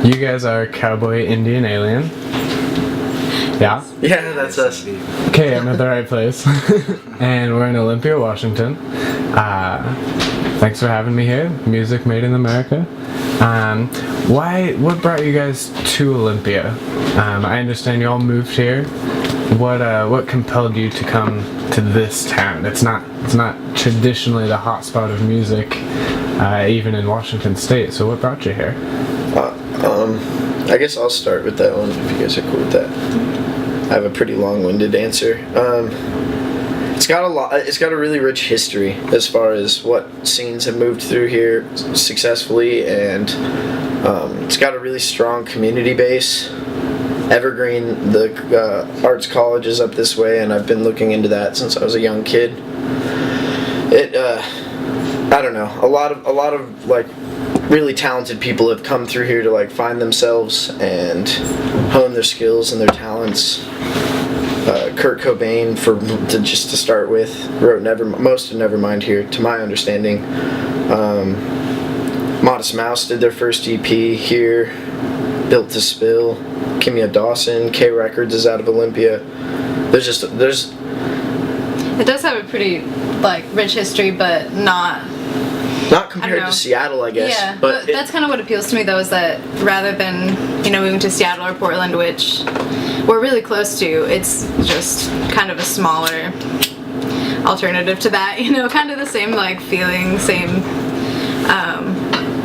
You guys are CowboyIndianAlien. Yeah? Yeah, that's us. Okay, I'm at the right place. And we're in Olympia, Washington. Thanks for having me here. Music made in America. What brought you guys to Olympia? I understand you all moved here. What compelled you to come to this town? It's not traditionally the hotspot of music, even in Washington State. So what brought you here? I guess I'll start with that one if you guys are cool with that. I have a pretty long-winded answer. It's got a really rich history as far as what scenes have moved through here successfully, and it's got a really strong community base. Evergreen, the arts college, is up this way, and I've been looking into that since I was a young kid. I don't know, a lot of like really talented people have come through here to like find themselves and hone their skills and their talents. Kurt Cobain, to start with, wrote most of Nevermind here, to my understanding. Modest Mouse did their first EP here. Built to Spill, Kimya Dawson, K Records is out of Olympia. There's. It does have a pretty rich history, but not compared to Seattle, I guess. Yeah, but that's kind of what appeals to me, though, is that rather than moving to Seattle or Portland, which we're really close to, it's just kind of a smaller alternative to that. Kind of the same feeling, same.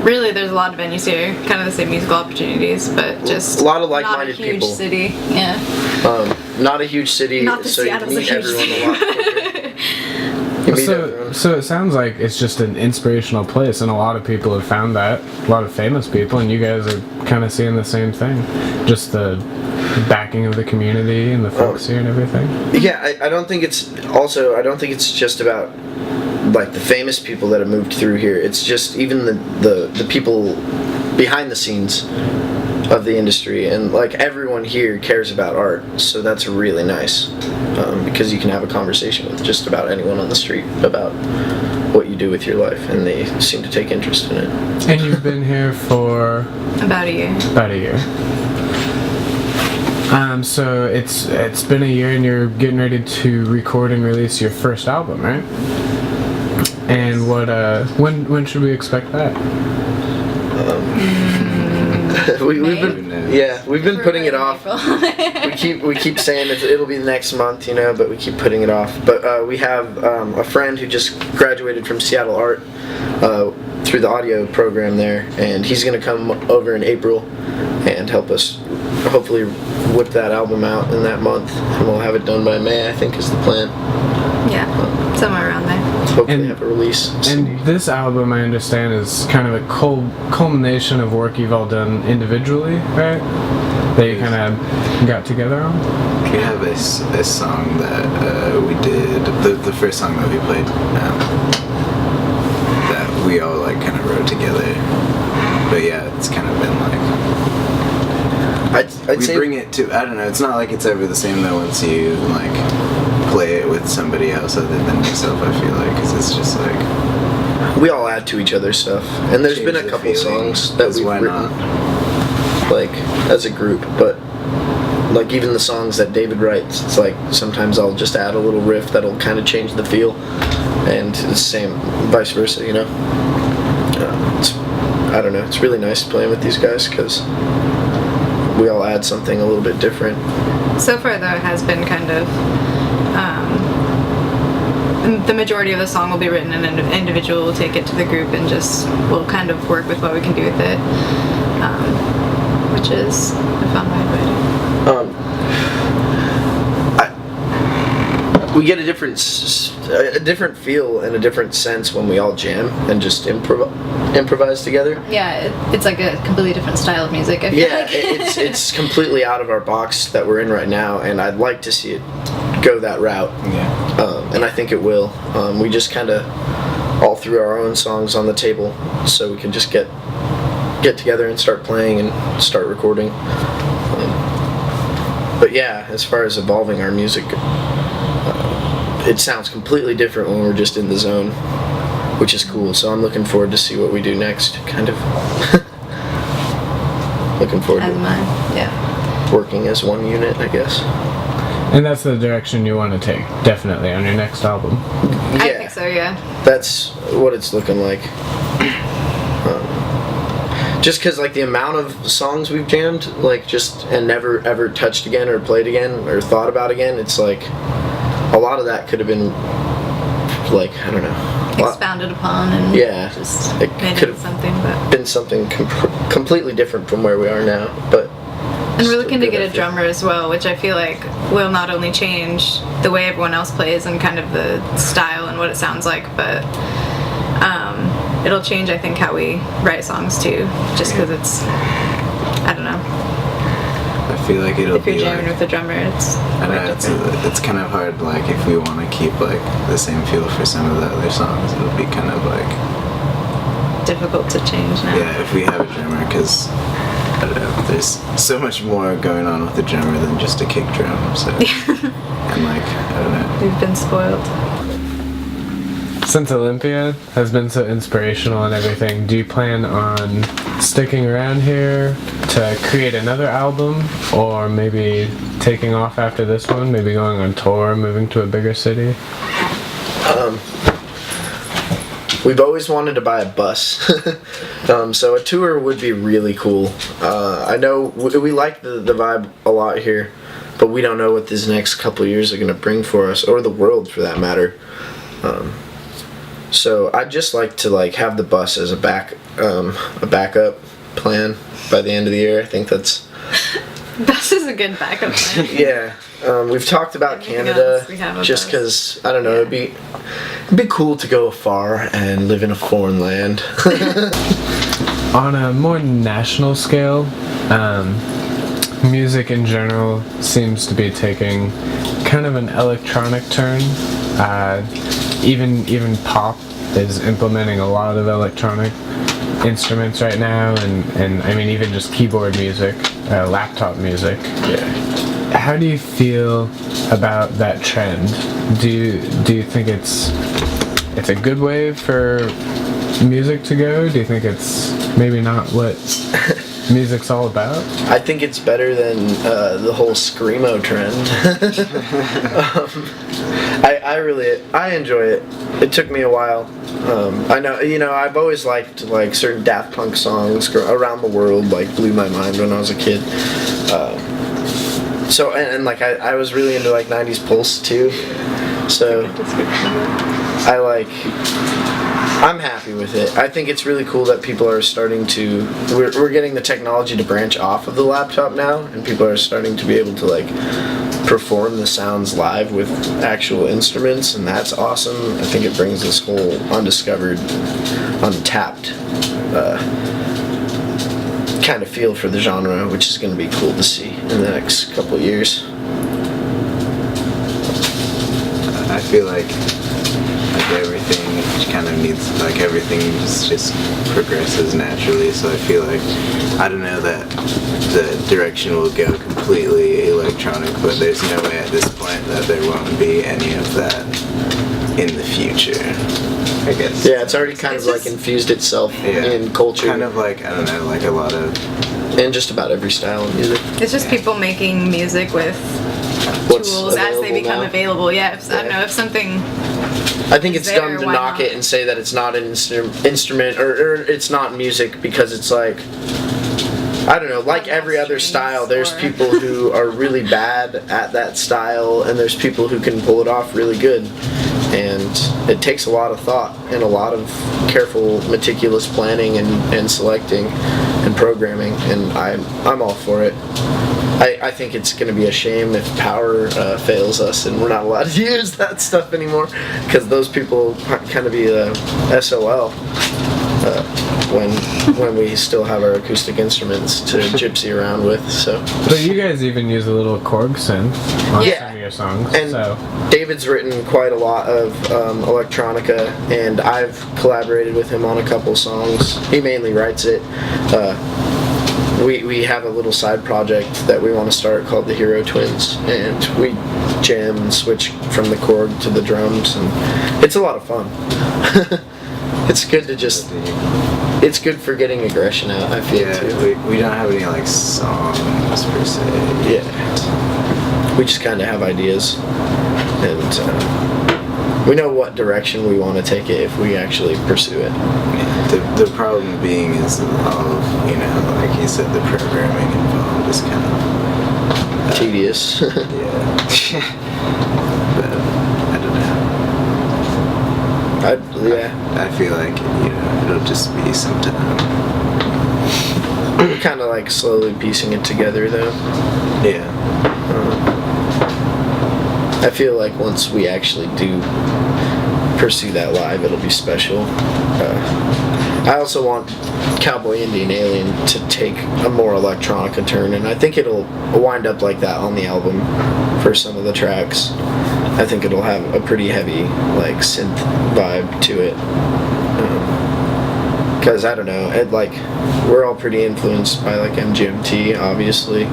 Really, there's a lot of venues here, kind of the same musical opportunities, but just a lot of like-minded people. Not a huge city, yeah. Not a huge city, not that so Seattle's you meet everyone city. a lot quicker. So it sounds like it's just an inspirational place, and a lot of people have found that, a lot of famous people, and you guys are kind of seeing the same thing, just the backing of the community and the folks here and everything. Yeah, I don't think it's just about the famous people that have moved through here. It's just even the people behind the scenes of the industry, and everyone here cares about art, so that's really nice, because you can have a conversation with just about anyone on the street about what you do with your life, and they seem to take interest in it. And you've been here for about a year. So it's been a year, and you're getting ready to record and release your first album, right? And when should we expect that? We've been putting it off. we keep saying it'll be the next month, but we keep putting it off. But we have a friend who just graduated from Seattle Art through the audio program there, and he's gonna come over in April and help us hopefully whip that album out in that month, and we'll have it done by May, I think, is the plan. Yeah, somewhere around there. Hopefully have a release. And this album, I understand, is kind of a culmination of work you've all done individually, right? That you kind of got together on? We have a song that we did, the first song that we played, that we all kind of wrote together. But yeah, it's kind of been I'd say bring it to, I don't know, it's not like it's ever the same though once you play it with somebody else other than yourself, I feel like, because it's just we all add to each other's stuff, and there's been a couple songs that we've written as a group, but even the songs that David writes, it's sometimes I'll just add a little riff that'll kind of change the feel, and it's the same vice versa, I don't know, it's really nice playing with these guys because we all add something a little bit different. So far, though, it has been kind of the majority of the song will be written, and an individual will take it to the group, and we'll kind of work with what we can do with it, which is a fun way of writing. We get a different feel and a different sense when we all jam and just improvise together. Yeah, it's like a completely different style of music, I feel like. it's completely out of our box that we're in right now, and I'd like to see it go that route. Yeah. And I think it will. We just kind of all threw our own songs on the table, so we can just get together and start playing and start recording. But yeah, as far as evolving our music, it sounds completely different when we're just in the zone, which is cool. So I'm looking forward to see what we do next, kind of. looking forward As to mine. Yeah. working as one unit, I guess. And that's the direction you want to take, definitely, on your next album. I think so, yeah. That's what it's looking like. Just because, like, the amount of songs we've jammed, like, just and never ever touched again or played again or thought about again, it's like a lot of that could have been, like, I don't know. Expounded upon and just it made could it have something, but. been something completely different from where we are now, but. And we're looking to get a drummer as well, which I feel like will not only change the way everyone else plays and kind of the style and what it sounds like, but it'll change, I think, how we write songs too, just because it's, I don't know. I feel like it'll If you're be jamming like, with a drummer, it's I quite know different. it's kind of hard. Like if we want to keep like the same feel for some of the other songs, it'll be kind of like Difficult to change now. yeah. If we have a drummer, because I don't know, there's so much more going on with the drummer than just a kick drum. So and like I don't know. We've been spoiled. Since Olympia has been so inspirational and everything, do you plan on sticking around here to create another album, or maybe taking off after this one, maybe going on tour, moving to a bigger city? We've always wanted to buy a bus, so a tour would be really cool. I know we like the vibe a lot here, but we don't know what these next couple of years are going to bring for us, or the world for that matter. So I'd just like to have the bus as a backup plan by the end of the year. I think that's This is a good backup plan. yeah. We've talked about Everything Canada else we have a just bus. because I don't know. It'd be cool to go far and live in a foreign land. On a more national scale, music in general seems to be taking kind of an electronic turn. Even pop is implementing a lot of electronic instruments right now, and I mean even just keyboard music, laptop music. Yeah. How do you feel about that trend? Do you think it's a good way for music to go? Do you think it's maybe not what music's all about? I think it's better than the whole screamo trend. I enjoy it. It took me a while. I know, I've always liked certain Daft Punk songs around the world, blew my mind when I was a kid. So I was really into 90s Pulse too. So I'm happy with it. I think it's really cool that people are starting to. We're getting the technology to branch off of the laptop now, and people are starting to be able to perform the sounds live with actual instruments, and that's awesome. I think it brings this whole undiscovered, untapped kind of feel for the genre, which is going to be cool to see in the next couple of years. I feel like everything kind of needs, everything just progresses naturally, so I feel like, I don't know that the direction will go completely electronic, but there's no way at this point that there won't be any of that in the future, I guess. Yeah, it's already kind of infused itself in culture. Kind of I don't know, a lot of... In just about every style of music. It's just people making music with What's tools as they available become now. available. Yeah, I don't know if something. I think it's there, dumb to why knock not? it and say that it's not an instrument or it's not music, because it's I don't know, every other style, there's people who are really bad at that style, and there's people who can pull it off really good. And it takes a lot of thought and a lot of careful, meticulous planning and selecting and programming, and I'm all for it. I think it's going to be a shame if power fails us and we're not allowed to use that stuff anymore, because those people kind of be SOL when we still have our acoustic instruments to gypsy around with. So. But you guys even use a little Korg synth on Yeah. some of your songs. And so David's written quite a lot of electronica, and I've collaborated with him on a couple songs. He mainly writes it. We have a little side project that we want to start called the Hero Twins, and we jam and switch from the Korg to the drums, and it's a lot of fun. It's good to just it's good for getting aggression out, I feel, too. we don't have any like songs per se. Yeah. We just kind of have ideas, and we know what direction we want to take it if we actually pursue it. The problem being is all of, like you said, the programming involved is kind of Tedious. yeah. But I don't know. I feel like it'll just be some time. We're kind of like slowly piecing it together, though. Yeah. I feel like once we actually do pursue that live, it'll be special. I also want CowboyIndianAlien to take a more electronica turn, and I think it'll wind up like that on the album for some of the tracks. I think it'll have a pretty heavy like synth vibe to it. Because I don't know, we're all pretty influenced by like MGMT, obviously.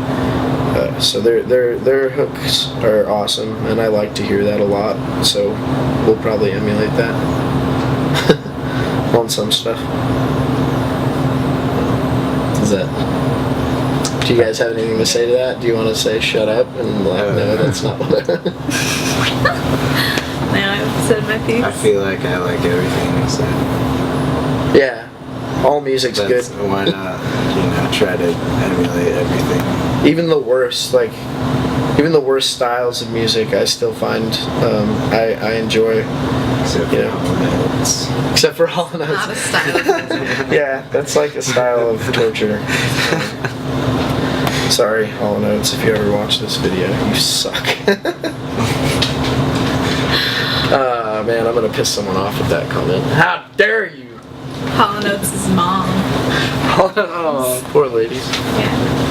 So their hooks are awesome, and I like to hear that a lot. So we'll probably emulate that on some stuff. Do you guys have anything to say to that? Do you want to say shut up and no, that's not what Now I've said my piece. I feel like I like everything, so Yeah, all music's good. Why not, try to emulate everything. Even the worst styles of music, I still find I enjoy. Except for Hall Oates. Except for Hall Oates. Not a style of music. Yeah, that's like a style of torture. Sorry, Hall Oates, if you ever watch this video, you suck. Man, I'm gonna piss someone off with that comment. How dare you! Hall Oates' mom. Oh, poor ladies. Yeah.